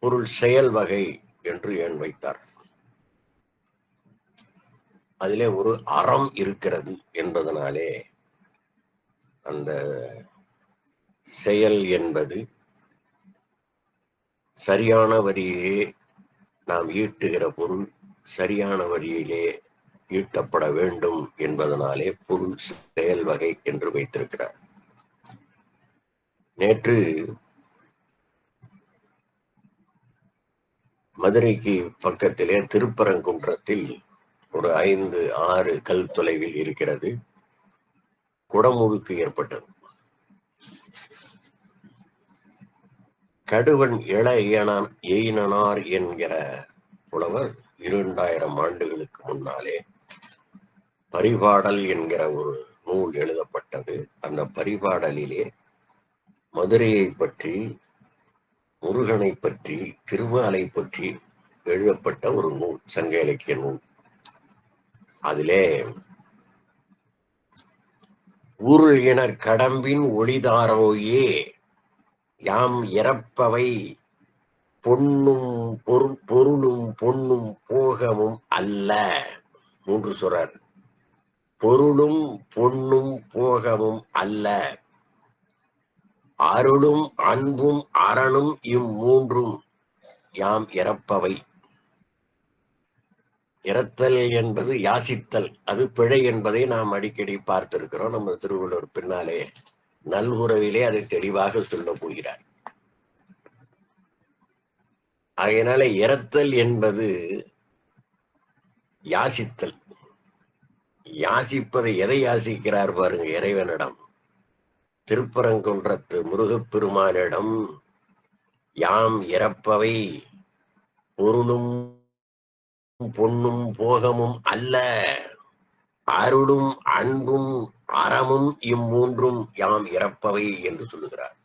பொருள் செயல் வகை என்று ஏன் வைத்தார்? அதிலே ஒரு அறம் இருக்கிறது என்பதனாலே அந்த செயல் என்பது சரியான வரியிலே நாம் ஈட்டுகிற பொருள் சரியான வழியிலே ஈட்டப்பட வேண்டும் என்பதனாலே பொருள் செயல் வகை என்று வைத்திருக்கிறார். நேற்று மதுரைக்கு பக்கத்திலே திருப்பரங்குன்றத்தில் ஒரு 5-6 கல் தொலைவில் இருக்கிறது குடமுழுக்கு ஏற்பட்டது. கடுவன் எயினனார் என்கிற புலவர் 2000 ஆண்டுகளுக்கு முன்னாலே பரிபாடல் என்கிற ஒரு நூல் எழுதப்பட்டது. அந்த பரிபாடலிலே மதுரையை பற்றி, முருகனை பற்றி, திருமாலை பற்றி எழுதப்பட்ட ஒரு நூல், சங்க இலக்கிய நூல். அதிலே ஊருள் இனர் கடம்பின் ஒளிதாரோயே யாம் இறப்பவை பொருளும் பொன்னும் போகமும் அல்ல. 3 சொல்றார். பொருளும் பொன்னும் போகமும் அல்ல, அருளும் அன்பும் அரணும் இம்மூன்றும் யாம் இறப்பவை. இறத்தல் என்பது யாசித்தல், அது பிழை என்பதை நாம் அடிக்கடி பார்த்திருக்கிறோம். நம்ம திருவள்ளுவர் பின்னாலே நல்குறவிலே அதை தெளிவாக சொல்ல போகிறார். அதனால இறத்தல் என்பது யாசித்தல். யாசிப்பதை எதை யாசிக்கிறார் பாருங்க, இறைவனிடம். திருப்பரங்குன்றத்து முருகப்பெருமானிடம் யாம் இறப்பவை பொருளும் பொன்னும் போகமும் அல்ல, அருளும் அன்பும் அறமும் இம்மூன்றும் யாம் இறப்பவை என்று சொல்லுகிறார்.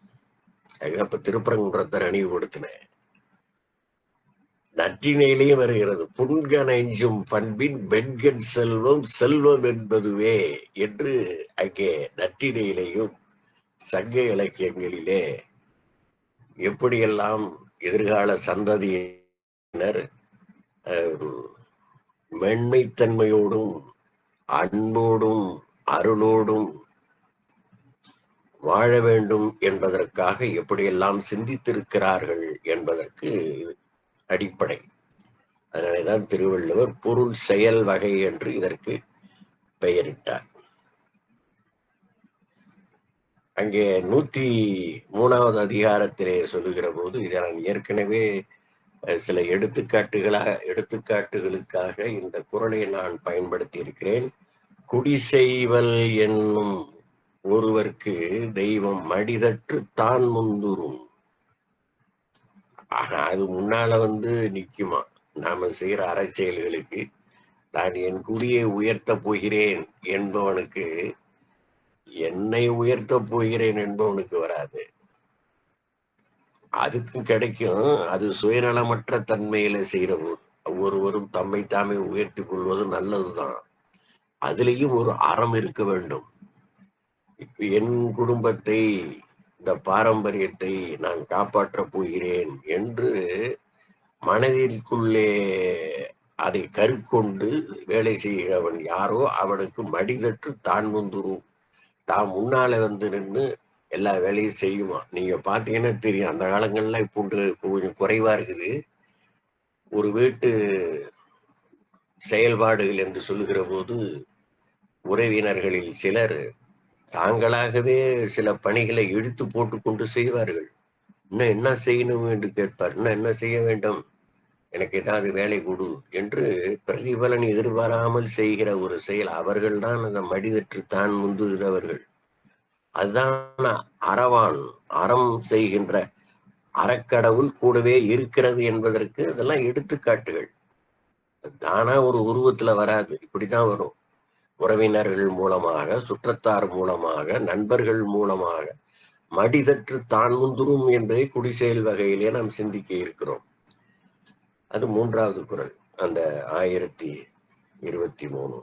அப்ப திருப்பரங்குன்றத்தை நினைவுபடுத்தின. நற்றினையிலேயே வருகிறது, புன்க நெஞ்சும் பண்பின் வெண்கண் செல்வம் செல்வம் என்பதுவே என்று அங்கே நற்றினையிலேயும் சங்க இலக்கியங்களிலே எப்படியெல்லாம் எதிர்கால சந்ததியினர் மென்மைத்தன்மையோடும் அன்போடும் அருளோடும் வாழ வேண்டும் என்பதற்காக எப்படியெல்லாம் சிந்தித்திருக்கிறார்கள் என்பதற்கு அடிப்படை. அதனாலேதான் திருவள்ளுவர் பொருள் செயல் வகை என்று இதற்கு பெயரிட்டார். அங்கே 103வது அதிகாரத்திலே சொல்லுகிற போது, இதை நான் ஏற்கனவே சில எடுத்துக்காட்டுகளுக்காக இந்த குறளை நான் பயன்படுத்தி இருக்கிறேன். குடிசெய்வல் என்னும் ஒருவர்க்கு தெய்வம் மடிதற்று தான் முந்துரும். ஆனா அது முன்னால நிக்குமா? நாம செய்யற அரசியல்களுக்கு நான் என் குடியை உயர்த்த போகிறேன் என்பவனுக்கு என்னை உயர்த்த போகிறேன் என்பவனுக்கு வராது. அதுக்கும் கிடைக்கும். அது சுயநலமற்ற தன்மையில செய்யற போது ஒவ்வொருவரும் தம்மை தாமே உயர்த்தி கொள்வது நல்லதுதான். அதுலேயும் ஒரு அறம் இருக்க வேண்டும். இப்ப என் குடும்பத்தை, இந்த பாரம்பரியத்தை நான் காப்பாற்றப் போகிறேன் என்று மனதிற்குள்ளே அதை கருக்கொண்டு வேலை செய்கிறவன் யாரோ அவனுக்கு மடிதற்று தான் முந்துரும். தான் முன்னால நின்று எல்லா வேலையும் செய்யுமா. நீங்க பாத்தீங்கன்னா தெரியும், அந்த காலங்கள்ல இப்போ கொஞ்சம் குறைவா இருக்குது. ஒரு வீட்டு செயல்பாடுகள் என்று சொல்லுகிற போது உறவினர்களில் சிலர் தாங்களாகவே சில பணிகளை இழுத்து போட்டு கொண்டு செய்வார்கள். இன்னும் என்ன செய்யணும் என்று கேட்பார். இன்னும் என்ன செய்ய வேண்டும், எனக்கு ஏதாவது வேலை கொடு என்று பிரதிபலன் எதிர்பாராமல் செய்கிற ஒரு செயல். அவர்கள்தான் அந்த மடிதற்று தான் முந்துகிறவர்கள். அதுதான் அறவான், அறம் செய்கின்ற அறக்கடவுள் கூடவே இருக்கிறது என்பதற்கு அதெல்லாம் எடுத்துக்காட்டுகள். தானா ஒரு உருவத்துல வராது, இப்படித்தான் வரும். உறவினர்கள் மூலமாக, சுற்றத்தார் மூலமாக, நண்பர்கள் மூலமாக மடிதற்று தான் முந்துரும் என்பதை குடிசெயல் வகையிலே நாம் சிந்திக்க இருக்கிறோம். அது 3வது குறள், அந்த 1023.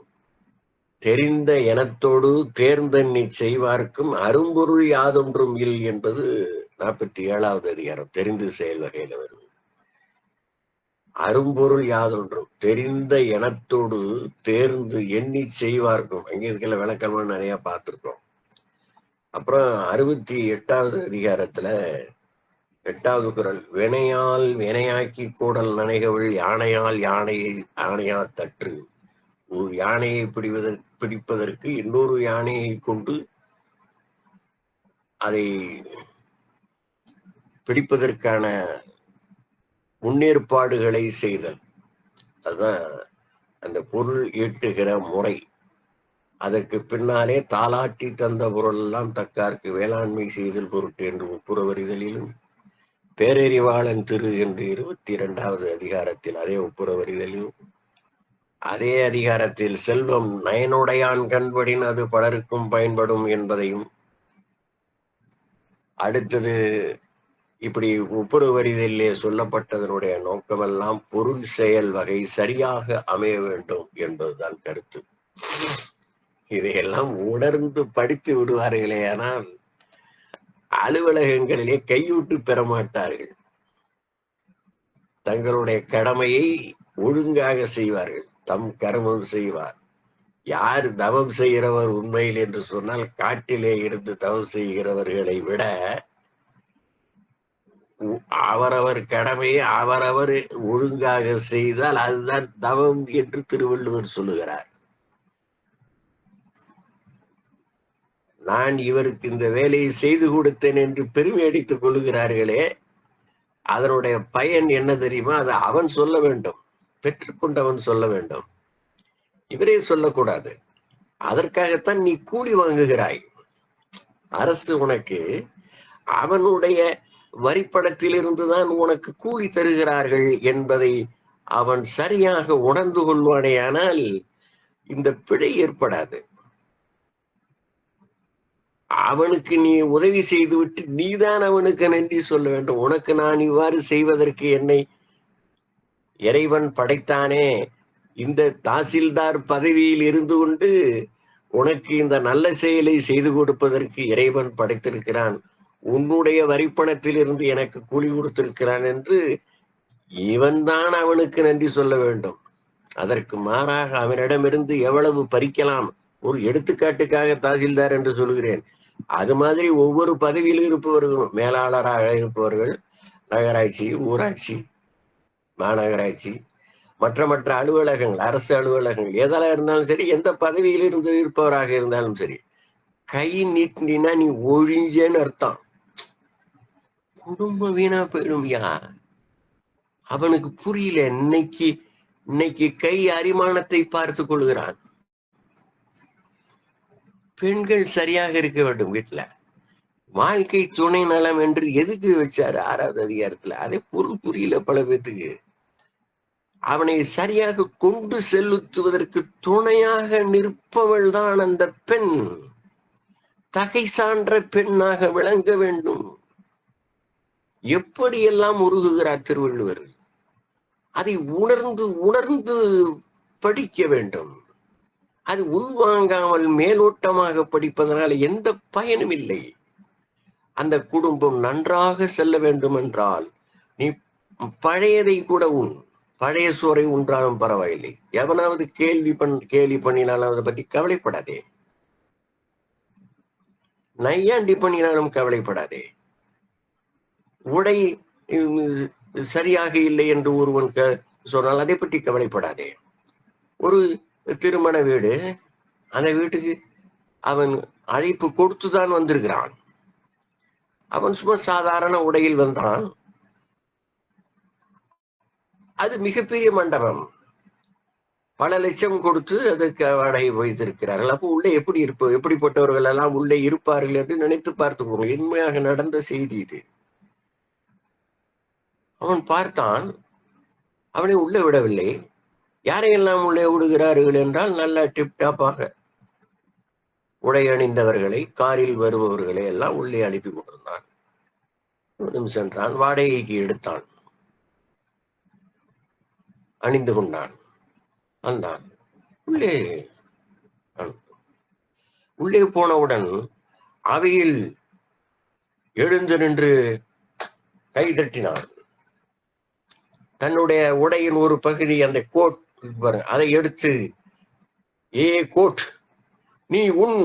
தெரிந்த எனத்தோடு தேர்ந்தெண்ணி செய்வார்க்கும் அரும்பொருள் யாதொன்றும் இல் என்பது 47வது அதிகாரம், தெரிந்து செயல் வகையில வருவது. அரும்பொருள் யாதொன்றும் தெரிந்த எனத்தோடு தேர்ந்து எண்ணி செய்வார்க்கும். அங்கே இருக்கிற விளக்கமா நிறைய பார்த்திருக்கோம். அப்புறம் 68வது அதிகாரத்துல 8வது குறள், வினையால் வினையாக்கி கூடல் நனைகவள் யானையால் யானையா தற்று. ஒரு யானையை பிடிப்பதற்கு இன்னொரு யானையை கொண்டு அதை பிடிப்பதற்கான முன்னேற்பாடுகளை செய்தல். அதுதான் அந்த பொருள் ஈட்டுகிற முறை. அதற்கு பின்னாலே தாளாட்டி தந்த பொருள் எல்லாம் தக்கார்க்கு வேளாண்மை செய்தல் பொருட்டு என்று ஒப்புரவறிதலிலும், பேரறிவாளன் திரு என்று 22வது அதிகாரத்தில் அதே ஒப்புரவறிதலிலும், அதே அதிகாரத்தில் செல்வம் நயனுடையான் கண்படின் அது பலருக்கும் பயன்படும் என்பதையும், அடுத்தது இப்படி ஒப்புரவறிதலிலே சொல்லப்பட்டதனுடைய நோக்கமெல்லாம் பொருள் செயல் வகை சரியாக அமைய வேண்டும் என்பதுதான் கருத்து. இதையெல்லாம் உணர்ந்து படித்து விடுவார்களே, ஆனால் அலுவலகங்களிலே கையூட்டு பெற மாட்டார்கள். தங்களுடைய கடமையை ஒழுங்காக செய்வார்கள். தம் கர்மம் செய்வார். யார் தவம் செய்கிறவர் உண்மையில் என்று சொன்னால், காட்டிலே இருந்து தவம் செய்கிறவர்களை விட அவரவர் கடமையை அவரவர் ஒழுங்காக செய்தால் அதுதான் தவம் என்று திருவள்ளுவர் சொல்லுகிறார். நான் இவருக்கு இந்த வேலையை செய்து கொடுத்தேன் என்று பெருமை அடித்துக் கொள்ளுகிறார்களே, அதனுடைய பயன் என்ன தெரியுமா? அது அவன் சொல்ல வேண்டும், பெற்றுக்கொண்டவன் சொல்ல வேண்டும், இவரே சொல்லக்கூடாது. அதற்காகத்தான் நீ கூலி வாங்குகிறாய். அரசு உனக்கு அவனுடைய வரிப்பணத்தில் இருந்துதான் உனக்கு கூலி தருகிறார்கள் என்பதை அவன் சரியாக உணர்ந்து கொள்வானேயானால் இந்த பிழை ஏற்படாது. அவனுக்கு நீ உதவி செய்துவிட்டு நீதான் அவனுக்கு நன்றி சொல்ல வேண்டும். உனக்கு நான் இவ்வாறு செய்வதற்கு என்னை இறைவன் படைத்தானே, இந்த தாசில்தார் பதவியில் இருந்து கொண்டு உனக்கு இந்த நல்ல செயலை செய்து கொடுப்பதற்கு இறைவன் படைத்திருக்கிறான், உன்னுடைய வரிப்பணத்தில் இருந்து எனக்கு கூலி கொடுத்திருக்கிறான் என்று இவன்தான் அவனுக்கு நன்றி சொல்ல வேண்டும். அதற்கு மாறாக அவனிடமிருந்து எவ்வளவு பறிக்கலாம். ஒரு எடுத்துக்காட்டுக்காக தாசில்தார் என்று சொல்கிறேன். அது மாதிரி ஒவ்வொரு பதவியில் இருப்பவர்களும், மேலாளராக இருப்பவர்கள், நகராட்சி, ஊராட்சி, மாநகராட்சி, மற்ற அலுவலகங்கள், அரசு அலுவலகங்கள் எதெல்லாம் இருந்தாலும் சரி, எந்த பதவியில் இருந்து இருப்பவராக இருந்தாலும் சரி, கை நீட்டினா நீ ஒழிஞ்சேன்னு அர்த்தம். குடும்பம் வீணா போயிடும்யா. அவனுக்கு புரியல. இன்னைக்கு கை அரிமானத்தை பார்த்து கொள்கிறான். பெண்கள் சரியாக இருக்க வேண்டும் வீட்டுல. வாழ்க்கை துணை நலம் என்று எதுக்கு வச்சாரு 6வது அதிகாரத்துல? அதே பொருள் புரியல பல பேத்துக்கு. அவனை சரியாக கொண்டு செலுத்துவதற்கு துணையாக நிற்பவள் தான் அந்த பெண். தகை சான்ற பெண்ணாக விளங்க வேண்டும். எப்படியெல்லாம் உருகுகிறார் திருவள்ளுவர். அதை உணர்ந்து படிக்க வேண்டும். அது உள்வாங்காமல் மேலோட்டமாக படிப்பதனால எந்த பயனும் இல்லை. அந்த குடும்பம் நன்றாக செல்ல வேண்டும் என்றால் நீ பழையதை கூட பழைய சோறை உண்டாலும் பரவாயில்லை. எவனாவது கேள்வி பண்ணினாலும் அதை பத்தி கவலைப்படாதே. நையாண்டி பண்ணினாலும் கவலைப்படாதே. உடை சரியாக இல்லை என்று ஒருவன் சொன்னால் அதை பற்றி கவலைப்படாதே. ஒரு திருமண வீடு, அந்த வீட்டுக்கு அவன் அழைப்பு கொடுத்துதான் வந்திருக்கிறான். அவன் சும்மா சாதாரண உடையில் வந்தான். அது மிகப்பெரிய மண்டபம், பல லட்சம் கொடுத்து அதற்கு வாடகை வைத்திருக்கிறார்கள். அப்போ உள்ளே எப்படிப்பட்டவர்கள் எல்லாம் உள்ளே இருப்பார்கள் என்று நினைத்து பார்த்துக்கோங்க. உண்மையாக நடந்த செய்தி இது. அவன் பார்த்தான், அவனை உள்ளே விடவில்லை. யாரையெல்லாம் உள்ளே விடுகிறார்கள் என்றால், நல்ல டிப்டாப்பாக உடை அணிந்தவர்களை, காரில் வருபவர்களை எல்லாம் உள்ளே அனுப்பி கொண்டிருந்தான். சென்றான், வாடகைக்கு எடுத்தான், அணிந்து கொண்டான், வந்தான். உள்ளே போனவுடன் அவையில் எழுந்து நின்று கை தட்டினான். தன்னுடைய உடையின் ஒரு பகுதி அந்த கோட் அதை எடுத்து, ஏ கோட், நீ உன்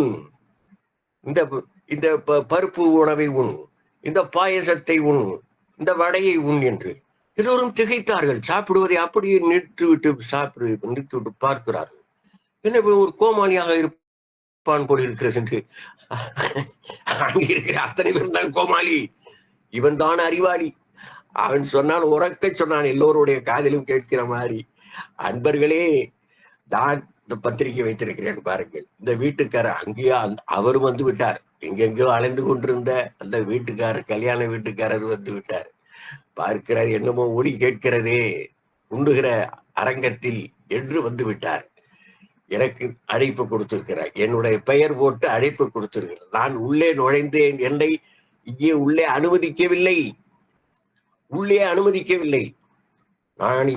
இந்த இந்த பருப்பு உணவை உண், இந்த பாயசத்தை உண், இந்த வடையை உண் என்று எல்லோரும் திகைத்தார்கள். சாப்பிடுவதை அப்படியே நிறுத்திவிட்டு பார்க்கிறார்கள். என்ன ஒரு கோமாளியாக இருப்பான் போல் இருக்கிறது என்று அங்கே இருக்கிற அத்தனை பேரும் தான் கோமாளி, இவன் தான் அறிவாளி. அவன் சொன்னான், உறக்க சொன்னான், எல்லோருடைய காதிலும் கேட்கிற மாதிரி, அன்பர்களே, நான் இந்த பத்திரிகை வைத்திருக்கிறேன் பாருங்கள். இந்த வீட்டுக்காரர் அங்கேயோ அவர் வந்து விட்டார். எங்கெங்கயோ அலைந்து கொண்டிருந்த அந்த வீட்டுக்காரர், கல்யாண வீட்டுக்காரர் வந்து விட்டார். பார்க்கிறார், என்னமோ ஒலி கேட்கிறதே உண்டுகிற அரங்கத்தில் என்று வந்து விட்டார். எனக்கு அழைப்பு கொடுத்திருக்கிறார், என்னுடைய பெயர் போட்டு அழைப்பு கொடுத்திருக்கிறார். நான் உள்ளே நுழைந்தேன், என்னை இங்கே உள்ளே அனுமதிக்கவில்லை. நான்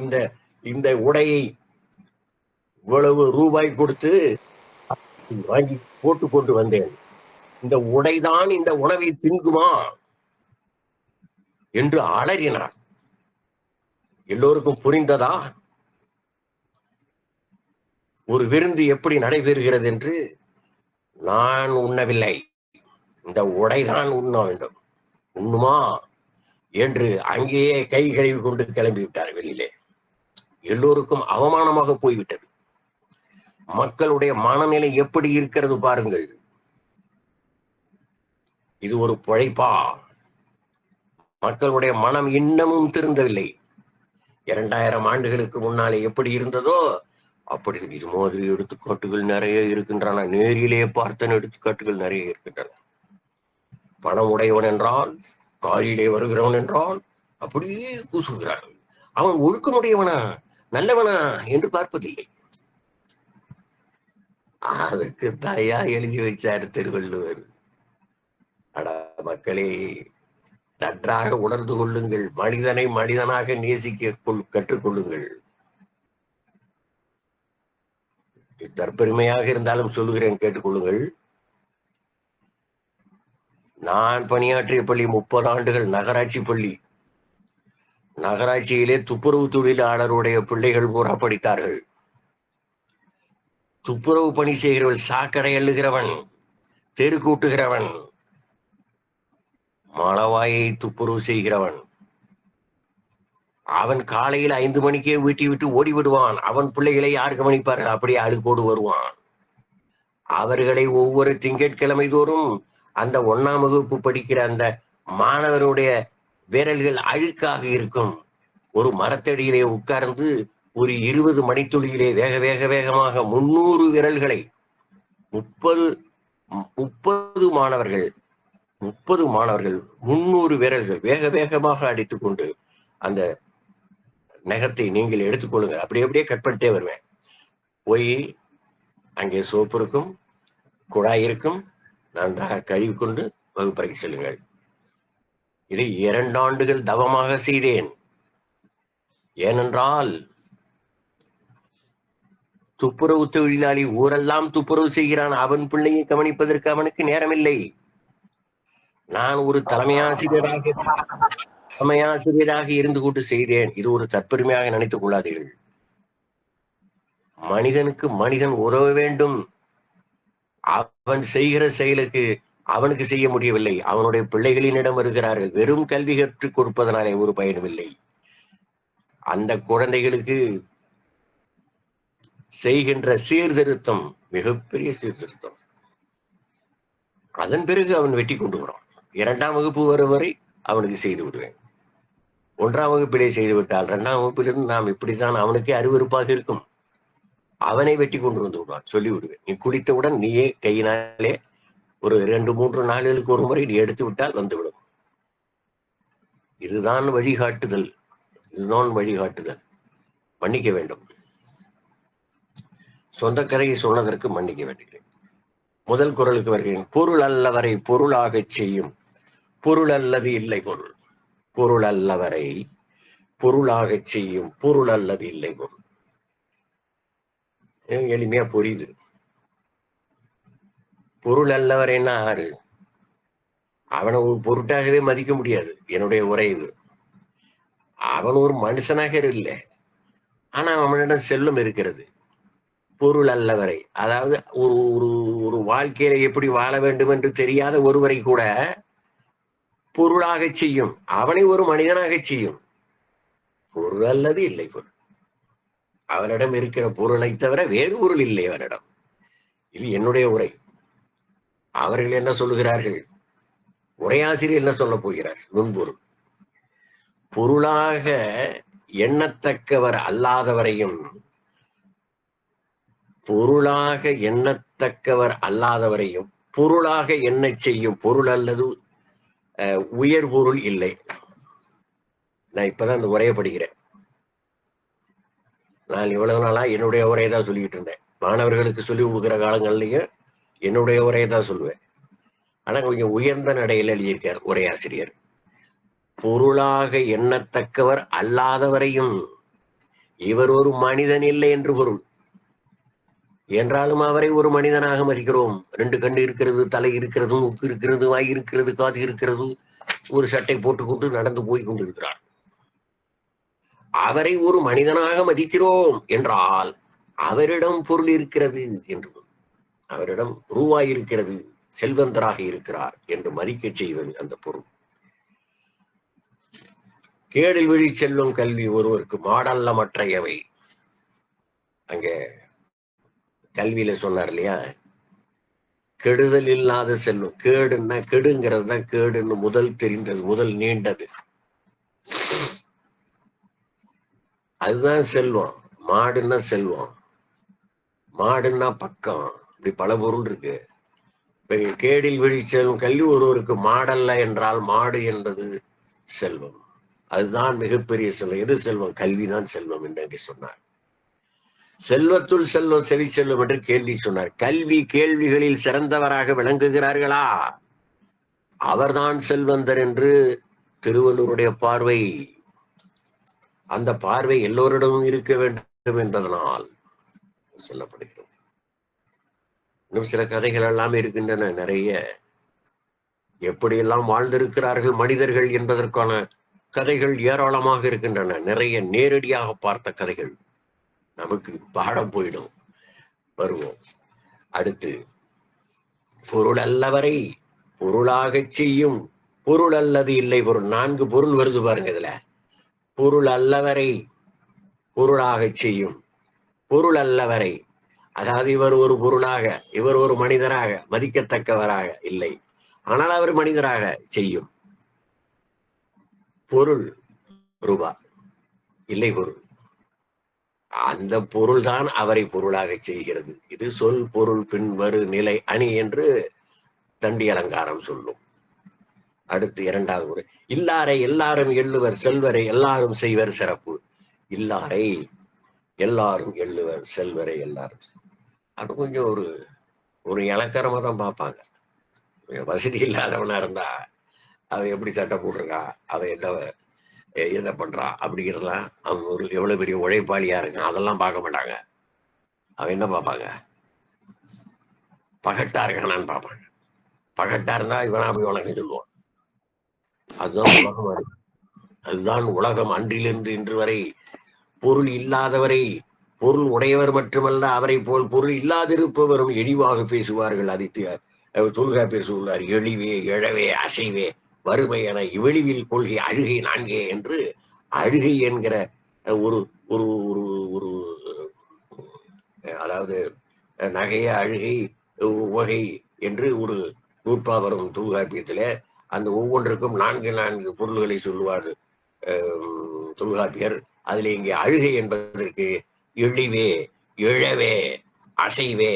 இந்த உடையை இவ்வளவு ரூபாய் கொடுத்து வாங்கி போட்டு கொண்டு வந்தேன். இந்த உடைதான் இந்த உணவை திங்குமா என்று அலறினார். எல்லோருக்கும் புரிந்ததா ஒரு விருந்து எப்படி நடைபெறுகிறது என்று? நான் உண்ணவில்லை, இந்த உடைதான் உண்ண வேண்டும். உண்ணுமா என்று அங்கேயே கை கழுவி கொண்டு கிளம்பி விட்டார் வெளியிலே. எல்லோருக்கும் அவமானமாக போய்விட்டது. மக்களுடைய மனநிலை எப்படி இருக்கிறது பாருங்கள். இது ஒரு பிழைப்பா? மக்களுடைய மனம் இன்னமும் திருந்தவில்லை. 2000 ஆண்டுகளுக்கு முன்னாலே எப்படி இருந்ததோ அப்படி இது மாதிரி எடுத்துக்காட்டுகள் நிறைய இருக்கின்றன. நேரிலே பார்த்த எடுத்துக்காட்டுகள் நிறைய இருக்கின்றன. பணம் உடையவன் என்றால், காரிலே வருகிறவன் என்றால் அப்படியே கூசுகிறார்கள். அவன் ஒழுக்கமுடையவனா, நல்லவனா என்று பார்ப்பதில்லை. அதுக்கு தாயா எழுதி வச்சார் திருவள்ளுவர். அட மக்களே, நன்றாக உணர்ந்து கொள்ளுங்கள். மனிதனை மனிதனாக நேசிக்க கற்றுக்கொள்ளுங்கள். தற்பெருமையாக இருந்தாலும் சொல்லுகிறேன், கேட்டுக்கொள்ளுங்கள். நான் பணியாற்றிய பள்ளி 30 ஆண்டுகள் நகராட்சி பள்ளி. நகராட்சியிலே துப்புரவு தொழிலாளருடைய பிள்ளைகள் பூரா படித்தார்கள். துப்புரவு பணி செய்கிறவன், சாக்கடை அள்ளுகிறவன், தெரு கூட்டுகிறவன், மலவாயை துப்புரவு செய்கிறவன், அவன் காலையில் 5 மணிக்கே வீட்டை விட்டு ஓடி விடுவான். அவன் பிள்ளைகளை யார் கவனிப்பார்கள்? அப்படியே அழுக்கோடு வருவான். அவர்களை ஒவ்வொரு திங்கட்கிழமை தோறும் அந்த 1ஆம் வகுப்பு படிக்கிற அந்த மாணவருடைய விரல்கள் அழுக்காக இருக்கும். ஒரு மரத்தடியிலே உட்கார்ந்து ஒரு 20 மணித்துளியிலே வேகமாக 300 விரல்களை 30 மாணவர்கள் 300 விரல்கள் வேகமாக அடித்துக்கொண்டு அந்த நகத்தை நீங்கள் எடுத்துக்கொள்ளுங்க, அப்படியே கட் பண்ணிட்டே வருவேன். போய் அங்கே சோப்பு இருக்கும், குழாய் இருக்கும், நன்றாக கழுவி கொண்டு வகுப்பறைக்கு செல்லுங்கள். இதை 2 ஆண்டுகள் தவமாக செய்தேன். ஏனென்றால் துப்புரவு தொழிலாளி ஊரெல்லாம் துப்புரவு செய்கிறான், அவன் பிள்ளையை கவனிப்பதற்கு அவனுக்கு நேரமில்லை. நான் ஒரு தலைமையாசிரியராக இருந்து கொண்டு செய்தேன். இது ஒரு தற்பெருமையாக நினைத்துக் கொள்ளாதீர்கள். மனிதனுக்கு மனிதன் உதவ வேண்டும். அவன் செய்கிற செயலுக்கு அவனுக்கு செய்ய முடியவில்லை, அவனுடைய பிள்ளைகளினிடம் வருகிறார்கள். வெறும் கல்வி கற்றுக் கொடுப்பதனாலே ஒரு பயனுமில்லை. அந்த குழந்தைகளுக்கு செய்கின்ற சீர்திருத்தம் மிகப்பெரிய சீர்திருத்தம். அதன் பிறகு அவன் வெட்டி கொண்டு வரான். 2ஆம் வகுப்பு வரும் வரை அவனுக்கு செய்து விடுவேன். 1ஆம் வகுப்பிலே செய்து விட்டால் 2ஆம் வகுப்பிலிருந்து நாம் இப்படித்தான், அவனுக்கே அருவருப்பாக இருக்கும். அவனை வெட்டி கொண்டு வந்து விடுவான். சொல்லி விடுவேன், நீ குளித்தவுடன் நீயே கையினாலே ஒரு 2-3 நாளுக்கு ஒரு முறை நீ எடுத்து விட்டால் வந்துவிடும். இதுதான் வழிகாட்டுதல். மன்னிக்க வேண்டும். சொந்த கதையை சொன்னதற்கு மன்னிக்க வேண்டுகிறேன். முதல் குறளுக்கு வருகிறேன். பொருள் அல்லவரை பொருளாக செய்யும் பொருள் அல்லது இல்லை பொருள். பொருள் அல்லவரை பொருளாக செய்யும் பொருள் அல்லது இல்லை பொருள். எளிமையா புரியுது. பொருள் அல்லவரைன்னா ஆறு? அவனை ஒரு பொருட்டாகவே மதிக்க முடியாது. என்னுடைய உரை இது. அவன் ஒரு மனுஷனாக இல்லை, ஆனா அவனிடம் செல்வம் இருக்கிறது. பொருள் அல்லவரை, அதாவது ஒரு ஒரு ஒரு வாழ்க்கையில எப்படி வாழ வேண்டும் என்று தெரியாத ஒருவரை கூட பொருளாக செய்யும், அவனை ஒரு மனிதனாக செய்யும். பொருள் அல்லது இல்லை பொருள். அவனிடம் இருக்கிற பொருளை தவிர வேறு பொருள் இல்லை அவனிடம். இது என்னுடைய உரை. அவர்கள் என்ன சொல்லுகிறார்கள்? உரையாசிரியர் என்ன சொல்ல போகிறார்? முன்பொருள். பொருளாக எண்ணத்தக்கவர் அல்லாதவரையும், பொருளாக எண்ணத்தக்கவர் அல்லாதவரையும் பொருளாக எண்ணச் செய்யும் பொருள் அல்லது உயர் பொருள் இல்லை. நான் இப்பதான் இந்த உரையை படிக்கிறேன். நான் இவ்வளவு நாளா என்னுடைய உரையை தான் சொல்லிக்கிட்டு இருந்தேன். மாணவர்களுக்கு சொல்லி கொடுக்குற காலங்கள்லையும் என்னுடைய உரையை தான் சொல்லுவேன். ஆனா கொஞ்சம் உயர்ந்த நடையில் எழுதியிருக்கார் உரையாசிரியர். பொருளாக எண்ணத்தக்கவர் அல்லாதவரையும், இவர் ஒரு மனிதன் இல்லை என்று பொருள். என்றாலும் அவரை ஒரு மனிதனாக மதிக்கிறோம். 2 கண்ணு இருக்கிறது, தலை இருக்கிறது, மூக்கு இருக்கிறது, வாய் இருக்கிறது, காது இருக்கிறது, ஒரு சட்டை போட்டுக்கொண்டு நடந்து போய் கொண்டிருக்கிறார். அவரை ஒரு மனிதனாக மதிக்கிறோம் என்றால் அவரிடம் பொருள் இருக்கிறது என்று, அவரிடம் ரூபாய் இருக்கிறது, செல்வந்தராக இருக்கிறார் என்று மதிக்க செய்வது அந்த பொருள். கேடில் விழி செல்வம் கல்வி ஒருவருக்கு மாடல்ல மற்றையவை. அங்க கல்வியில சொன்னார் இல்லையா, கெடுதல் இல்லாத செல்வம். கேடுன்னா, கெடுங்கிறது தான் கேடுன்னு முதல் தெரிந்தது, முதல் நீண்டது. அதுதான் செல்வம். மாடுன்னா செல்வம், மாடுன்னா பக்கம், இப்படி பல பொருள் இருக்கு. கேடில் விழி செல்வம் கல்வி ஒருவருக்கு மாடல்ல என்றால் மாடு என்பது செல்வம். அதுதான் மிகப்பெரிய செல்வம். எது செல்வம்? கல்விதான் செல்வம் என்று சொன்னார். செல்வத்துள் செல்வம் செவி செல்வம் என்று கேள்வி சொன்னார். கல்வி கேள்விகளில் சிறந்தவராக விளங்குகிறார்களா, அவர்தான் செல்வந்தர் என்று திருவள்ளுவருடைய பார்வை. அந்த பார்வை எல்லோரிடமும் இருக்க வேண்டும் என்பதனால் சொல்லப்படுகிறது. இன்னும் சில கதைகள் எல்லாம் இருக்கின்றன நிறைய. எப்படியெல்லாம் வாழ்ந்திருக்கிறார்கள் மனிதர்கள் என்பதற்கான கதைகள் ஏராளமாக இருக்கின்றன. நிறைய நேரடியாக பார்த்த கதைகள். நமக்கு பாடம் போயிடும். வருவோம். அடுத்து, பொருள் அல்லவரை பொருளாக செய்யும் பொருள் அல்லது இல்லை பொருள். 4 பொருள் வருது பாருங்க இதுல. பொருள் அல்லவரை பொருளாக செய்யும், பொருள் அல்லவரை, அதாவது இவர் ஒரு பொருளாக, இவர் ஒரு மனிதராக மதிக்கத்தக்கவராக இல்லை, ஆனால் அவர் மனிதராக செய்யும் பொருள் ரூபாய் இல்லை பொருள். அந்த பொருள் தான் அவரை பொருளாக செய்கிறது. இது சொல் பொருள் பின்வரு நிலை அணி என்று தண்டி அலங்காரம் சொல்லும். அடுத்து 2வது முறை, இல்லாரை எல்லாரும் எள்ளுவர், செல்வரை எல்லாரும் செய்வர் சிறப்பு. இல்லாரை எல்லாரும் எள்ளுவர், செல்வரை எல்லாரும். அது கொஞ்சம் ஒரு இலக்கரமா தான் பார்ப்பாங்க. வசதி இல்லாதவனா இருந்தா அவன் எப்படி சட்டை போட்டிருக்கா, அவன் என்ன பண்றான் அப்படிங்கிறதுலாம், அவன் ஒரு எவ்வளவு பெரிய உழைப்பாளியா இருக்கான் அதெல்லாம் பார்க்க மாட்டாங்க. அவன் என்ன பார்ப்பாங்க? பகட்டா இருக்கானான்னு பார்ப்பாங்க. பகட்டா இருந்தா இவனா போய் உனக்கு சொல்லுவான். அதுதான் உலகமா இருக்கு. அதுதான் உலகம். அன்றிலிருந்து இன்று வரை பொருள் இல்லாதவரை பொருள் உடையவர் மட்டுமல்ல, அவரை போல் பொருள் இல்லாதிருப்பவரும் இழிவாக பேசுவார்கள். தொல்கா பேசுள்ளார். எளிவே எழவே அசைவே வறுமை என இவெளிவில் கொள்கை அழுகை 4 என்று அழுகை என்கிற ஒரு ஒரு ஒரு ஒரு அதாவது நகைய அழுகை உவகை என்று ஒரு நூற்பா வரும் தொல்காப்பியத்துல. அந்த ஒவ்வொன்றுக்கும் 4 பொருள்களை சொல்லுவார் தொல்காப்பியர். அதுல இங்கே அழுகை என்பதற்கு எளிவே எழவே அசைவே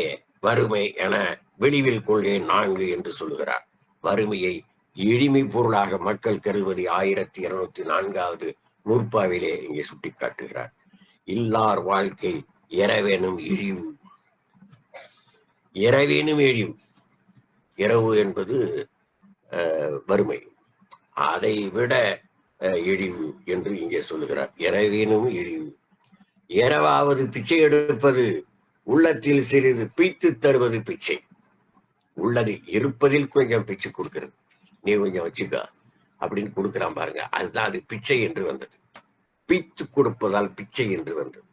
வறுமை என வெளிவில் கொள்கை 4 என்று சொல்லுகிறார். வறுமையை எளிமை பொருளாக மக்கள் கருதுவதை 1204வது நூற்பாவிலே இங்கே சுட்டிக்காட்டுகிறார். இல்லார் வாழ்க்கை இரவேனும் இழிவு. இரவேனும் இழிவு. இரவு என்பது வறுமை, அதை விட இழிவு என்று இங்கே சொல்லுகிறார். இரவேனும் இழிவு. இரவாவது பிச்சை எடுப்பது, உள்ளத்தில் சிறிது பிய்த்து தருவது பிச்சை. உள்ளதில் இருப்பதில் கொஞ்சம் பிச்சை கொடுக்கிறது, நீ கொஞ்சம் வச்சுக்க அப்படின்னு கொடுக்குறான் பாருங்க, அதுதான் அது பிச்சை என்று வந்தது. பிச்சு கொடுப்பதால் பிச்சை என்று வந்தது.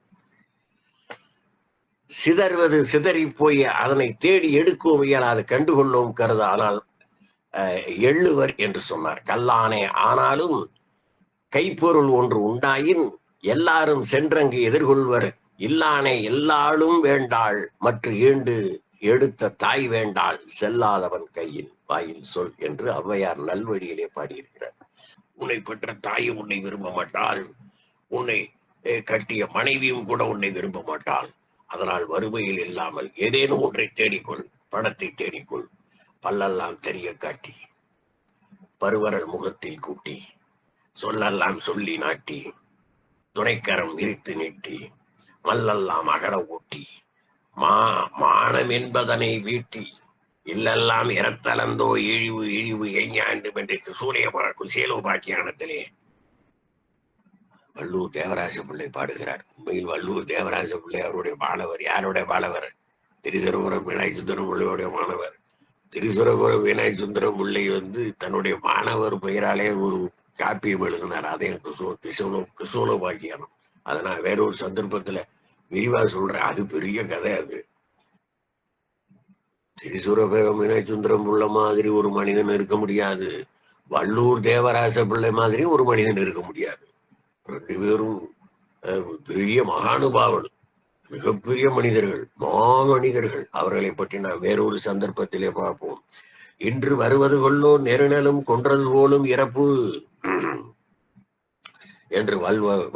சிதறுவது சிதறி போய் அதனை தேடி எடுக்கவும் இயலாது, கண்டுகொள்ளவும் கருது. ஆனால் எள்ளுவர் என்று சொன்னார். கல்லானே ஆனாலும் கைப்பொருள் ஒன்று உண்டாயின் எல்லாரும் சென்றங்கு எதிர்கொள்வர், இல்லானே எல்லாளும் வேண்டாள் மற்ற ஈண்டு எடுத்த தாய் வேண்டாள், செல்லாதவன் கையில் வாயில் சொல் என்று ஔவையார் நல்வழியிலே பாடியிருக்கிறார். உன்னை பெற்ற தாயும் உன்னை விரும்ப மாட்டாள், உன்னை கட்டிய மனைவியும் கூட உன்னை விரும்ப மாட்டாள். அதனால் வறுமையில் இல்லாமல் ஏதேனும் ஒன்றை தேடிக்கொள், பணத்தை தேடிக்கொள். பல்லெல்லாம் தெரிய காட்டி, பருவரல் முகத்தில் கூட்டி, சொல்லெல்லாம் சொல்லி நாட்டி, துணைக்கரம் விரித்து நீட்டி, மல்லெல்லாம் அகல ஊட்டி, மானம் என்பதனை வீட்டி, இல்லெல்லாம் இறத்தலந்தோ இழிவு இழிவு எஞ்ஞாண்டு என்று சேலோபாக்கியானத்திலே வள்ளூர் தேவராஜ பிள்ளை பாடுகிறார். உண்மையில் வள்ளூர் தேவராஜ பிள்ளை அவருடைய மாணவர். யாருடைய மாணவர்? திருசுரபுரம் விநாயக சுந்தரம் பிள்ளையுடைய மாணவர். திருசுரபுரம் விநாயக சுந்தரம் பிள்ளை தன்னுடைய மாணவர் பெயராலே ஒரு காப்பியம் எழுதினார். அதே கிசோலோபாக்கியானம். அதை நான் வேறொரு சந்தர்ப்பத்துல விரிவா சொல்றேன். அது பெரிய கதை. அது திருசுரபுரம் விநாயக சுந்தரம் பிள்ளை மாதிரி ஒரு மனிதன் இருக்க முடியாது, வள்ளூர் தேவராஜ பிள்ளை மாதிரி ஒரு மனிதன் இருக்க முடியாது. ரெண்டு பேரும் பெரிய மகானுபாவர்கள், மிகப்பெரிய மனிதர்கள், மாமனிதர்கள். அவர்களை பற்றி நான் வேறொரு சந்தர்ப்பத்திலே பார்ப்போம். இன்று வருவது கொள்ளோ நெருநலும் கொன்றது போலும் இறப்பு என்று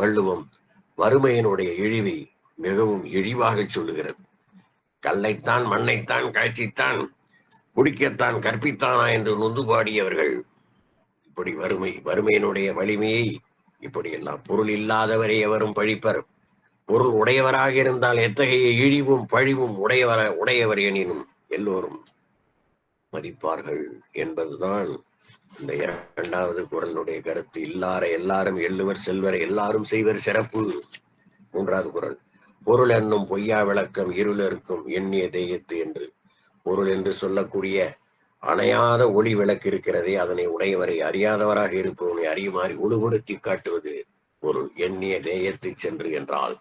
வள்ளுவம் வறுமையினுடைய இழிவை மிகவும் இழிவாக சொல்லுகிறது. கல்லைத்தான் மண்ணைத்தான் காய்ச்சித்தான் குடிக்கத்தான் கற்பித்தானா என்று நொந்து பாடியவர்கள் இப்படி வறுமையினுடைய வலிமையை இப்படியெல்லாம் பொருள் இல்லாதவரை எவரும் பழிப்பர், பொருள் உடையவராக இருந்தால் எத்தகைய இழிவும் பழிவும் உடையவர் எனினும் எல்லோரும் மதிப்பார்கள் என்பதுதான் இந்த இரண்டாவது குறளுடைய கருத்து. இல்லார எல்லாரும் எள்ளுவர் செல்வர் எல்லாரும் செய்வர் சிறப்பு. மூன்றாவது குறள், பொருள் என்னும் பொய்யா விளக்கம் இருளருக்கும் எண்ணிய தெய்யத்து என்று. பொருள் என்று சொல்லக்கூடிய அணையாத ஒளி விளக்கு இருக்கிறதே, அதனை உடையவரை அறியாதவராக இருப்பவனை அறியுமாறி ஒழுகுடுத்தி காட்டுவது பொருள். எண்ணிய தேயத்து சென்று என்றால்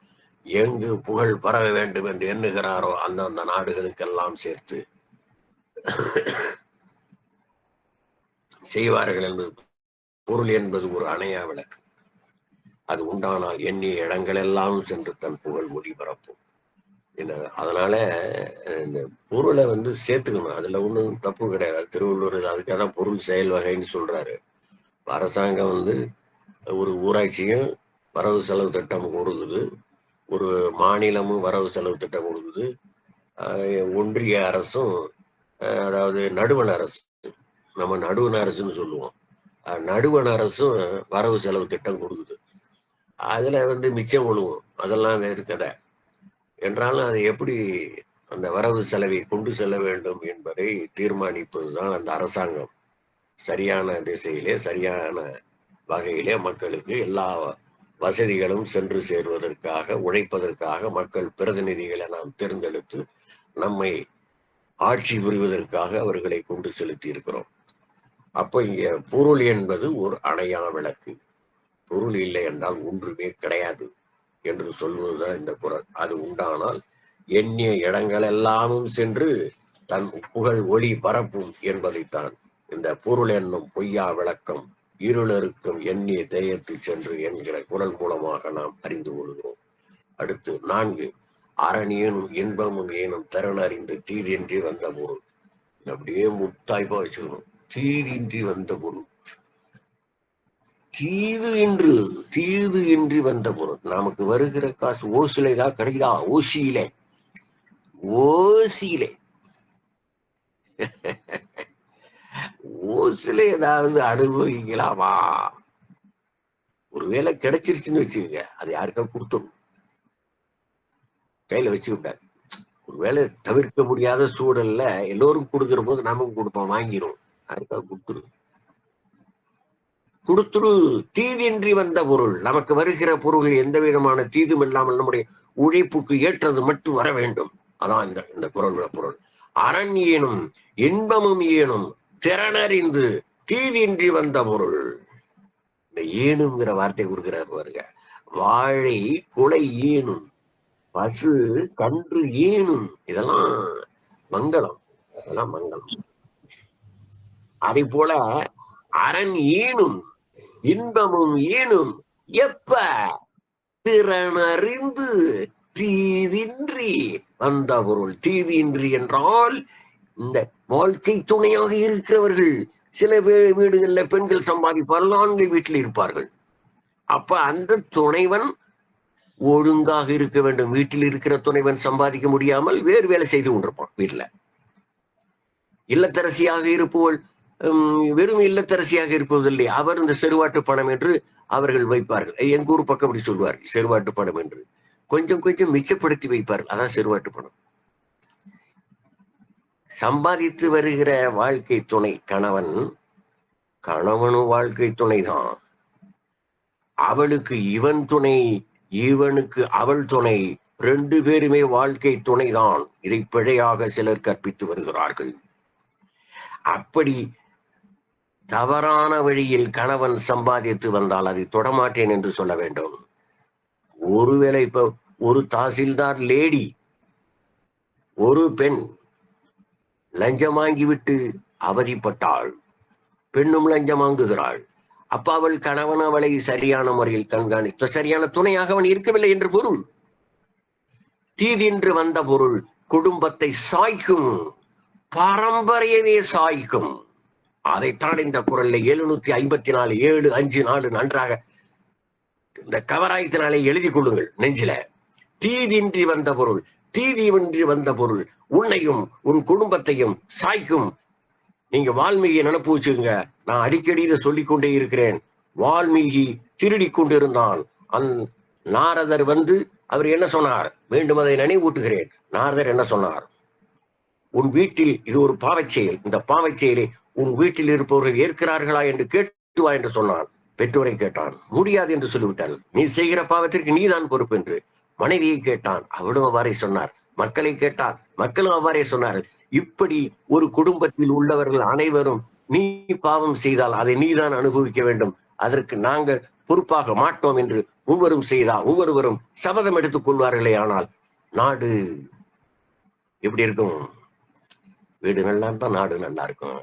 எங்கு புகழ் பரவ வேண்டும் என்று எண்ணுகிறாரோ அந்தந்த நாடுகளுக்கெல்லாம் சேர்த்து செய்வார்கள் என்பது பொருள். என்பது ஒரு அணையா விளக்கு. அது உண்டானால் எண்ணிய இடங்களெல்லாம் சென்று தன் புகழ் ஒளி பரப்பும். அதனால இந்த பொருளை சேர்த்துக்கணும். அதுல ஒன்றும் தப்பு கிடையாது. திருவள்ளுவர் அதுக்காக தான் பொருள் செயல் வகைன்னு சொல்றாரு. அரசாங்கம் ஒரு ஊராட்சியும் வரவு செலவு திட்டம் கொடுக்குது, ஒரு மாநிலமும் வரவு செலவு திட்டம் கொடுக்குது, ஒன்றிய அரசும், அதாவது நடுவண் அரசு, நம்ம நடுவண் அரசுன்னு சொல்லுவோம், நடுவண் அரசும் வரவு செலவு திட்டம் கொடுக்குது. அதுல மிச்சம் விழுவும், அதெல்லாம் வேறு கதை. என்றாலும் அதை எப்படி அந்த வரவு செலவை கொண்டு செல்ல வேண்டும் என்பதை தீர்மானிப்பதுதான் அந்த அரசாங்கம். சரியான திசையிலே சரியான வகையிலே மக்களுக்கு எல்லா வசதிகளும் சென்று சேருவதற்காக உழைப்பதற்காக மக்கள் பிரதிநிதிகளை நாம் தேர்ந்தெடுத்து நம்மை ஆட்சி புரிவதற்காக அவர்களை கொண்டு செலுத்தி இருக்கிறோம். அப்போ இங்க பொருள் என்பது ஒரு அணையா விளக்கு. பொருள் இல்லை என்றால் ஒன்றுமே கிடையாது என்று சொல்வதுதான் இந்த குறள். அது உண்டானால் எண்ணிய இடங்கள் எல்லாமும் சென்று தன் புகழ் ஒளி பரப்பும் என்பதைத்தான் இந்த பொருள் என்னும் பொய்யா விளக்கம் இருளருக்கும் எண்ணிய தேயத்து சென்று என்கிற குறள் மூலமாக நாம் அறிந்து கொள்கிறோம். அடுத்து 4, அரணியனும் இன்பமும் ஏனும் திறனறிந்து தீதின்றி வந்த பொருள். அப்படியே முத்தாய்ப்பா வச்சுக்கணும். தீதின்றி வந்த பொருள், தீது இன்றி வந்த பொருள். நமக்கு வருகிற காசு ஓசிலைதான் கிடைக்குதா? ஓசியிலே ஓசில ஏதாவது அனுபவிக்கலாமா? ஒருவேளை கிடைச்சிருச்சுன்னு வச்சுக்கோங்க, அது யாருக்கா கொடுத்துடும், கையில வச்சு விட்டார். ஒருவேளை தவிர்க்க முடியாத சூழல்ல எல்லோரும் கொடுக்கிற போது நமக்கு கொடுப்போம், வாங்கிடும், யாருக்கா கொடுத்துரு. தீதின்றி வந்த பொருள், நமக்கு வருகிற பொருள் எந்த விதமான தீதும் இல்லாமல் நம்முடைய உழைப்புக்கு ஏற்றது மட்டும் வர வேண்டும். அதான் இந்த குறளோட பொருள். அரண் ஏனும் இன்பமும் ஏனும் திறனறிந்து தீதின்றி வந்த பொருள். இந்த ஏனுங்கிற வார்த்தை கொடுக்கிறார் பாருங்க. வாழை குலை ஈனும், பசு கன்று ஈனும். இதெல்லாம் மங்களம், இதெல்லாம் மங்களம். அதை போல அரண் ஈனும் இன்பமும் ஈனும் எப்ப திறனறிந்து தீதின்றி வந்த பொருள். தீதின்றி என்றால் இந்த வாழ்க்கை துணையாக இருக்கிறவர்கள். சில வீடுகள்ல பெண்கள் சம்பாதிப்பார்கள், ஆண்கள் வீட்டில் இருப்பார்கள். அப்ப அந்த துணைவன் ஒழுங்காக இருக்க வேண்டும். வீட்டில் இருக்கிற துணைவன் சம்பாதிக்க முடியாமல் வேறு வேலை செய்து கொண்டிருப்பான் வீட்டுல. இல்லத்தரசியாக இருப்பவள் வெறும் இல்லத்தரசியாக இருப்பதில்லை, அவர் இந்த செருவாட்டு பணம் என்று அவர்கள் வைப்பார்கள். எங்க ஊர் பக்கம் அப்படி சொல்வார், செருவாட்டு பணம் என்று. கொஞ்சம் கொஞ்சம் மிச்சப்படுத்தி வைப்பார்கள், அதான் செருவாட்டு பணம். சம்பாதித்து வருகிற வாழ்க்கை துணை கணவன், கணவனும் வாழ்க்கை துணைதான். அவளுக்கு இவன் துணை, இவனுக்கு அவள் துணை, 2 பேருமே வாழ்க்கை துணைதான். இதை பிழையாக சிலர் கற்பித்து வருகிறார்கள். அப்படி தவறான வழியில் கணவன் சம்பாதித்து வந்தால் அதை தொடமாட்டேன் என்று சொல்ல வேண்டும். ஒருவேளை இப்ப ஒரு தாசில்தார் லேடி, ஒரு பெண் லஞ்சம் வாங்கிவிட்டு அவதிப்பட்டாள், பெண்ணும் லஞ்சம் வாங்குகிறாள். அப்ப அவள் கணவன் அவளை சரியான முறையில் கண்காணித்த சரியான துணையாக அவன் இருக்கவில்லை என்று பொருள். தீதின்று வந்த பொருள் குடும்பத்தை சாய்க்கும், பரம்பரையவே சாய்க்கும். அதைத்தான் இந்த குரல்ல 754 754 நன்றாக இந்த கவராயத்தினாலே எழுதி கொள்ளுங்கள் நெஞ்சில. தீதின்றி வந்த பொருள், தீதியின்றி வந்த பொருள் உன்னையும் உன் குடும்பத்தையும் சாய்க்கும். நீங்க வால்மீகியை நினைப்பு வச்சுங்க. நான் அடிக்கடி இதை சொல்லிக்கொண்டே இருக்கிறேன். வால்மீகி திருடி கொண்டிருந்தான். நாரதர் வந்து அவர் என்ன சொன்னார், மீண்டும் அதை நினைவூட்டுகிறேன். நாரதர் என்ன சொன்னார், உன் வீட்டில் இது ஒரு பாவச் செயல், இந்த பாவச் செயலை உன் வீட்டில் இருப்பவர்கள் ஏற்கிறார்களா என்று கேட்டு வா என்று சொன்னான். பெற்றோரை கேட்டான், முடியாது என்று சொல்லிவிட்டார். நீ செய்கிற பாவத்திற்கு நீதான் பொறுப்பு என்று. மனைவியை கேட்டான், அவளும் அவ்வாறே சொன்னார். மக்களை கேட்டான், மக்களும் அவ்வாறே சொன்னார்கள். இப்படி ஒரு குடும்பத்தில் உள்ளவர்கள் அனைவரும் நீ பாவம் செய்தால் அதை நீதான் அனுபவிக்க வேண்டும், அதற்கு நாங்கள் பொறுப்பாக மாட்டோம் என்று ஒவ்வொருவரும் சபதம் எடுத்துக் கொள்வார்களே. ஆனால் நாடு எப்படி இருக்கும்? வீடு நல்லா இருந்தா நாடு நல்லா இருக்கும்.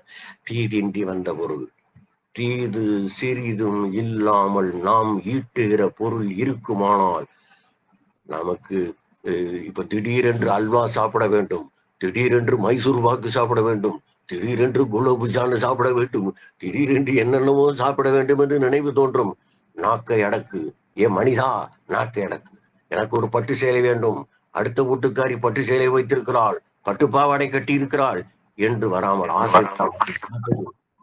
தீதின்றி வந்த பொருள், தீது சிறிதும் இல்லாமல் நாம் ஈட்டுகிற பொருள் இருக்குமானால், நமக்கு இப்ப திடீரென்று அல்வா சாப்பிட வேண்டும், திடீரென்று மைசூர் பாக்கு சாப்பிட வேண்டும், திடீரென்று குலோபு ஜான் சாப்பிட வேண்டும், திடீரென்று என்னென்னமோ சாப்பிட வேண்டும் என்று நினைவு தோன்றும். நாக்கை அடக்கு, ஏன் மனிதா, நாக்கை அடக்கு. எனக்கு ஒரு பட்டு சேலை வேண்டும், அடுத்த வீட்டுக்காரி பட்டு சேலை வைத்திருக்கிறாள், பட்டு பாவாடை கட்டி இருக்கிறாள் என்று வராமல்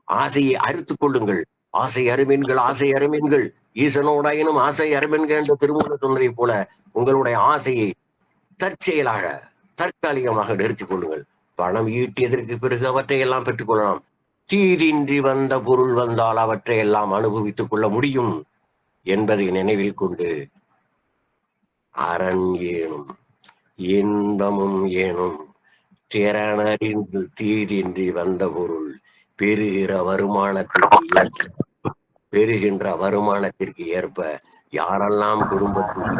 ஆசையை அறுத்துக் கொள்ளுங்கள். ஆசை அருமீன்கள், ஆசை அருமீன்கள், ஈசனோடாயினும் ஆசை அருமீன்கள் என்ற திருமூல சொன்னதை போல உங்களுடைய ஆசையை தற்செயலாக தற்காலிகமாக நிறுத்திக் கொள்ளுங்கள். பணம் ஈட்டியதற்கு பிறகு அவற்றை எல்லாம் பெற்றுக் கொள்ளலாம். தீதின்றி வந்த பொருள் வந்தால் அவற்றை எல்லாம் அனுபவித்துக் கொள்ள முடியும் என்பதை நினைவில் கொண்டு, அரண் ஏனும் இன்பமும் ஏனும் திறனறிந்து தீதின்றி வந்த பொருள் பெறுகின்ற வருமானத்திற்கு ஏற்ப யாரெல்லாம் குடும்பத்தில்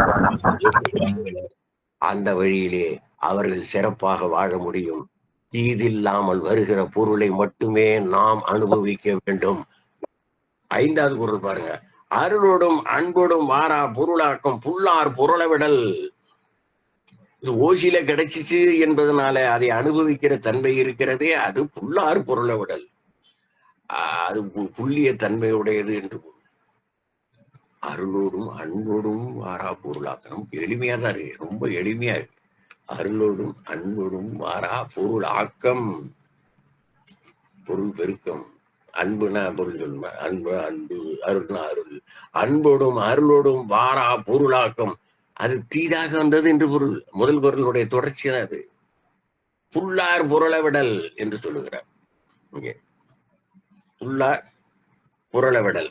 அந்த வழியிலே அவர்கள் சிறப்பாக வாழ முடியும். தீதில்லாமல் வருகிற பொருளை மட்டுமே நாம் அனுபவிக்க வேண்டும். 5வது குறள் பாருங்க, அருளோடும் அன்போடும் வாரா பொருளாக்கம் புல்லார் புரளவிடல். இது ஓசியில கிடைச்சிச்சு என்பதனால அதை அனுபவிக்கிற தன்மை இருக்கிறதே, அது புல்லார் புரளவிடல். அது புள்ளிய தன்மையுடையது என்று. அருளோடும் அன்போடும் வாரா பொருளாக்கம். எளிமையா தான் இருக்கு, ரொம்ப எளிமையா இருக்கு. அருளோடும் அன்போடும் வாரா பொருள் ஆக்கம், பொருள் பெருக்கம். அன்புனா பொருள் சொல்லுமா, அன்பு அன்பு, அருள்னா அருள். அன்போடும் அருளோடும் வாரா பொருளாக்கம், அது தீதாக வந்தது என்று பொருள். முதல் குறளுடைய தொடர்ச்சி தான் அது. புல்லார் புரளவிடல் என்று சொல்லுகிறார் இங்கே. புல்லார் புரளவிடல்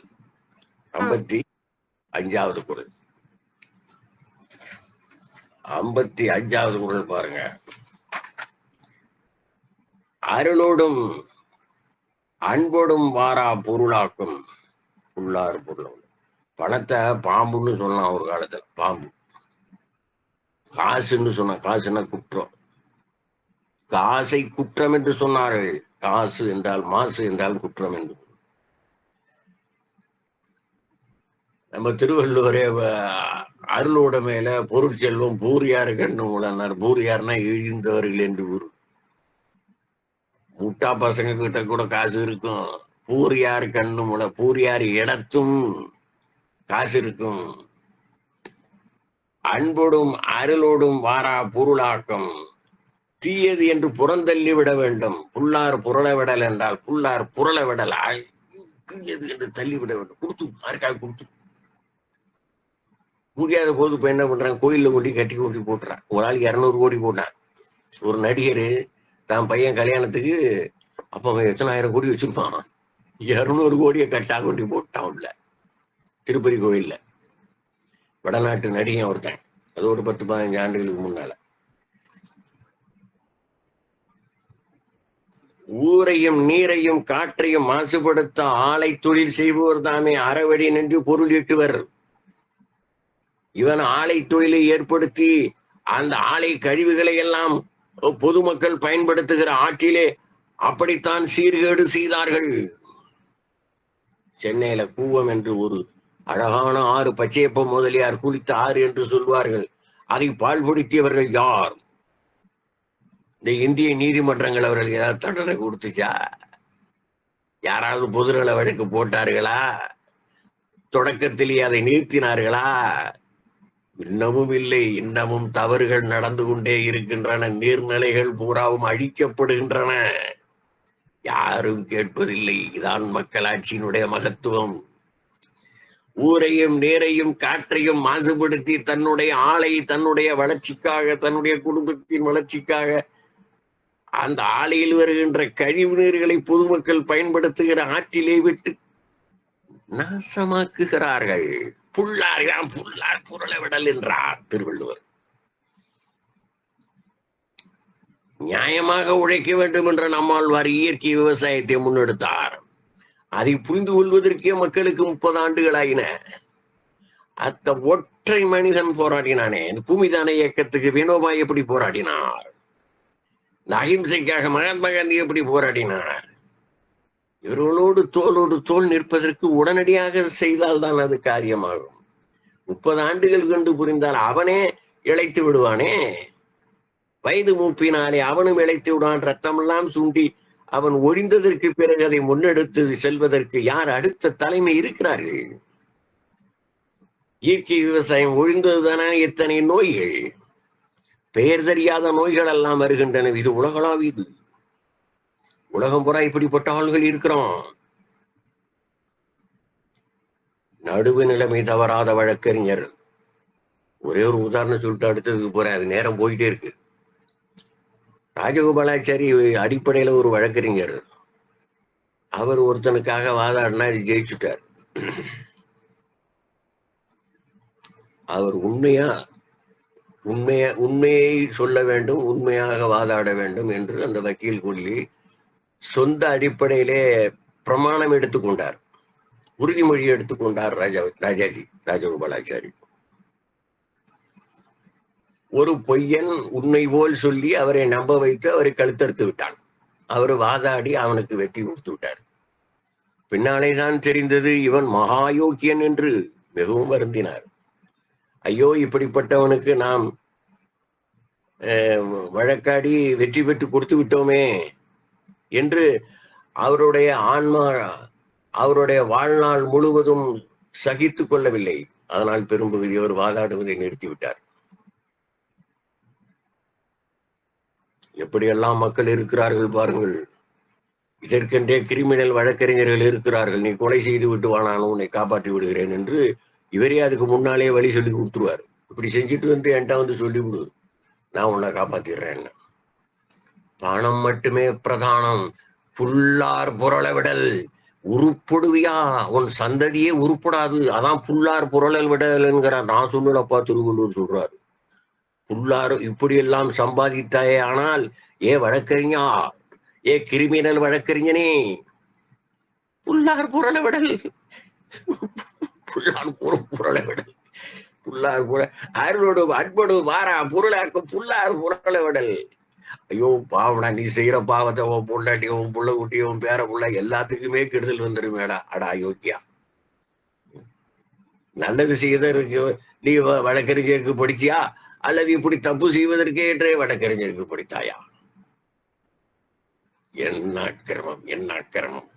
55வது குறள். 55வது குறள் பாருங்க, அருளோடும் அன்போடும் வாரா பொருளாக்கும் புல்லார் பொருள். பணத்தை பாம்புன்னு சொல்லலாம் ஒரு காலத்துல. பாம்பு. காசுன்னு சொன்ன, காசுன்னா குற்றம். காசை குற்றம் என்று சொன்னார்கள். காசு என்றால் மாசு என்றால் குற்றம் என்று. நம்ம திருவள்ளுவரே அருளோட மேல பொருட்செல்வம் பூரியாரு கண்ணு முழனார். பூரியார்னா இழிந்தவர்கள் என்று ஊர். முட்டா பசங்க கிட்ட கூட காசு இருக்கும். பூரியார் கண்ணு முள, பூரியார் இடத்தும் காசு இருக்கும். அன்போடும் அருளோடும் வாரா பொருளாக்கம் தீயது என்று புறந்தள்ளி விட வேண்டும். புல்லார் புரள விடல் என்றால் புல்லார் புரள விடல் தீயது என்று தள்ளிவிட வேண்டும். கொடுத்து யாருக்காக கொடுத்து முடியாத போது இப்ப என்ன பண்றான், கோயில்ல கொண்டு கட்டி கொண்டு போட்டுறான். ஒரு ஆள் 200 கோடி போட்டான். ஒரு நடிகர் தான் பையன் கல்யாணத்துக்கு அப்ப அவன் எத்தனை 1000 கோடி வச்சிருப்பான். 200 கோடியை கட்டா கொண்டு போட்டான் உள்ள திருப்பதி கோயில்ல. வடநாட்டு நடிகன் ஒருத்தன். அது ஒரு 10-15 ஆண்டுகளுக்கு முன்னால. ஊரையும் நீரையும் காற்றையும் மாசுபடுத்த ஆலை தொழில் செய்பவர் தாமே அறவடி நின்று பொருள் ஈட்டுவர். இவன் ஆலை தொழிலை ஏற்படுத்தி அந்த ஆலை கழிவுகளை எல்லாம் பொதுமக்கள் பயன்படுத்துகிற ஆற்றிலே அப்படித்தான் சீர்கேடு செய்தார்கள். சென்னையில கூவம் என்று ஒரு அழகான ஆறு, பச்சையப்ப முதலியார் குளித்த ஆறு என்று சொல்வார்கள். அதை பாழ்படுத்தியவர்கள் யார்? இந்த இந்திய நீதிமன்றங்கள் அவர்கள் ஏதாவது தண்டனை கொடுத்துச்சா? யாராவது பொதுநல வழக்கு போட்டார்களா? தொடக்கத்திலேயே அதை நிறுத்தினார்களா? இன்னமும் இல்லை. இன்னமும் தவறுகள் நடந்து கொண்டே இருக்கின்றன. நீர்நிலைகள் பூராவும் அழிக்கப்படுகின்றன. யாரும் கேட்பதில்லை. இதான் மக்களாட்சியினுடைய மகத்துவம். ஊரையும் நீரையும் காற்றையும் மாசுபடுத்தி தன்னுடைய ஆலை, தன்னுடைய வளர்ச்சிக்காக, தன்னுடைய குடும்பத்தின் வளர்ச்சிக்காக அந்த ஆலையில் வருகின்ற கழிவு நீர்களை பொதுமக்கள் பயன்படுத்துகிற ஆற்றிலே விட்டு நாசமாக்குகிறார்கள். புல்லார் புரள விடல் என்றார் திருவள்ளுவர். நியாயமாக உழைக்க வேண்டும் என்ற நம்மாழ்வார் இயற்கை விவசாயத்தை முன்னெடுத்தார். அதை புரிந்து கொள்வதற்கே மக்களுக்கு 30 ஆண்டுகள் ஆயின. அந்த ஒற்றை மனிதன் போராடினானே, இந்த பூமிதான இயக்கத்துக்கு வினோபா எப்படி போராடினார்? இந்த அகிம்சைக்காக மகாத்மா காந்தி எப்படி போராடினார்? இவர்களோடு தோளோடு தோல் நிற்பதற்கு உடனடியாக செய்தால்தான் அது காரியமாகும். 30 ஆண்டுகள் கண்டு புரிந்தால் அவனே இழைத்து விடுவானே. வயது மூப்பினாலே அவனும் இழைத்து விடுவான். ரத்தமெல்லாம் சுண்டி அவன் ஒழிந்ததற்கு பிறகு அதை முன்னெடுத்து செல்வதற்கு யார் அடுத்த தலைமை இருக்கிறார்கள்? இயற்கை விவசாயம் ஒழிந்ததுதானே இத்தனை நோய்கள், பெயர் தெரியாத நோய்கள் எல்லாம் வருகின்றன. இது உலகளாவியது. உலகம் பூரா இப்படிப்பட்ட ஆள்கள் இருக்கிறோம். நடுவு நிலைமை தவறாத வழக்கறிஞர். ஒரே ஒரு உதாரணம் சொல்லிட்டு அடுத்ததுக்கு போறேன். அது நேரம் போயிட்டே இருக்கு. ராஜகோபாலாச்சாரி அடிப்படையில ஒரு வழக்கறிஞர். அவர் ஒருத்தனுக்காக வாதாடினா ஜெயிச்சுட்டார். அவர் உண்மையை சொல்ல வேண்டும், உண்மையாக வாதாட வேண்டும் என்று அந்த வக்கீல் கொள்ளி சொந்த அடிப்படையிலே பிரமாணம் எடுத்துக்கொண்டார், உறுதிமொழி எடுத்துக்கொண்டார் ராஜகோபாலாச்சாரி. ஒரு பொய்யன் உண்மை போல் சொல்லி அவரை நம்ப வைத்து அவரை கழுத்தறுத்து விட்டான். அவர் வாதாடி அவனுக்கு வெற்றி கொடுத்து விட்டார். பின்னாலே தான் தெரிந்தது இவன் மகாயோக்கியன் என்று. மிகவும் வருந்தினார். ஐயோ, இப்படிப்பட்டவனுக்கு நாம் வழக்காடி வெற்றி பெற்று கொடுத்து விட்டோமே என்று அவருடைய ஆன்மா அவருடைய வாழ்நாள் முழுவதும் சகித்து கொள்ளவில்லை. அதனால் பெரும்பகுதியோர் வாதாடுவதை நிறுத்திவிட்டார். எப்படியெல்லாம் மக்கள் இருக்கிறார்கள் பாருங்கள். இதற்கென்றே கிரிமினல் வழக்கறிஞர்கள் இருக்கிறார்கள். நீ கொலை செய்து விட்டு வானாலும் உன்னை காப்பாற்றி விடுகிறேன் என்று இவரே அதுக்கு முன்னாலே வழி சொல்லி கொடுத்துருவார். இப்படி செஞ்சுட்டு வந்து என்கிட்ட வந்து சொல்லிவிடு, நான் உன்னை காப்பாத்திடுறேன். பணம் மட்டுமே பிரதானம். புல்லார் புரள விடல். உருப்படுவியா? உன் சந்ததியே உருப்படாது. அதான் புல்லார் புரளல் விடல் என்கிறார். நான் சொல்லலப்பா, திருவள்ளுவர் சொல்றாரு. புல்லார் இப்படியெல்லாம் சம்பாதித்தாயே, ஆனால் வழக்கறிஞா, கிரிமினல் வழக்கறிஞனே, புல்லார் புரள விடல். புல்லார் புறளை விடல். புல்லார் புற அருளோடு அன்போடு வாரா பொருளாக்கும் புல்லார் புறளை விடல். ஐயோ பாவடா, நீ செய்யற பாவத்தை உன் பொண்டாட்டி, உன் புள்ள குட்டி, உன் பேர புள்ள எல்லாத்துக்குமே கெடுதல் வந்துருமேடா. அடா யோக்கியா, நல்லது செய்வதற்கு நீ வழக்கறிஞருக்கு படிச்சியா, அல்லது இப்படி தப்பு செய்வதற்கே என்றே வழக்கறிஞருக்கு படித்தாயா? என்ன அக்கிரமம், என்ன அக்கிரமம்.